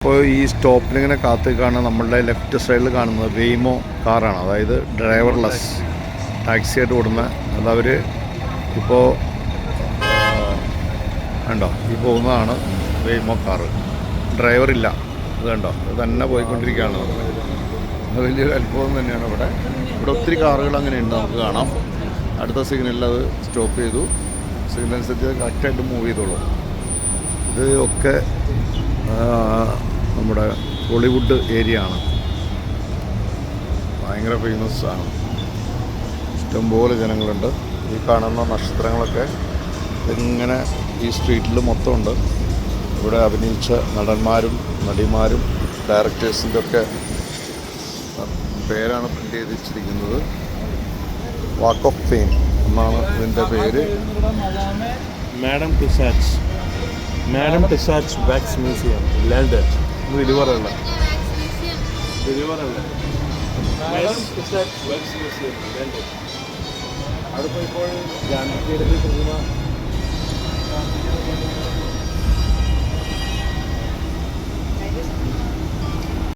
ഇപ്പോൾ ഈ സ്റ്റോപ്പിലിങ്ങനെ കാത്ത് കാണുന്ന നമ്മളുടെ ലെഫ്റ്റ് സൈഡിൽ കാണുന്നത് വെയ്മോ കാറാണ്. അതായത് ഡ്രൈവർലെസ് ടാക്സിയായിട്ട് ഓടുന്ന. അതവർ ഇപ്പോൾ കണ്ടോ ഈ പോകുന്നതാണ് വെയ്മോ കാറ്. ഡ്രൈവറില്ല, അത് കണ്ടോ, അത് തന്നെ പോയിക്കൊണ്ടിരിക്കുകയാണ്. അത് വലിയൊരു അത്ഭുതം തന്നെയാണ്. ഇവിടെ ഒത്തിരി കാറുകൾ അങ്ങനെയുണ്ട്, നമുക്ക് കാണാം. അടുത്ത സിഗ്നലിൽ അത് സ്റ്റോപ്പ് ചെയ്തു. സിഗ്നൽ അനുസരിച്ച് കറക്റ്റായിട്ട് മൂവ് ചെയ്തോളൂ. ഇത് ഒക്കെ നമ്മുടെ ഹോളിവുഡ് ഏരിയ ആണ്. ഭയങ്കര ഫേമസ് ആണ്. ഇഷ്ടംപോലെ ജനങ്ങളുണ്ട്. ഈ കാണുന്ന നക്ഷത്രങ്ങളൊക്കെ ഇങ്ങനെ ഈ സ്ട്രീറ്റിൽ മൊത്തമുണ്ട്. ഇവിടെ അഭിനയിച്ച നടന്മാരും നടിമാരും ഡയറക്ടേഴ്സിൻ്റെ ഒക്കെ പേരാണ് പ്രിൻ്റ് ചെയ്ത് വെച്ചിരിക്കുന്നത്. വാക്ക് ഓഫ് ഫെയിം എന്നാണ് ഇതിൻ്റെ പേര്. Madame Tussauds wax museum London. ഡെലിവറല്ല Madame Tussauds wax museum London. അവിടെ ഇപ്പോൾ ഗാന്ധി പ്രതിമ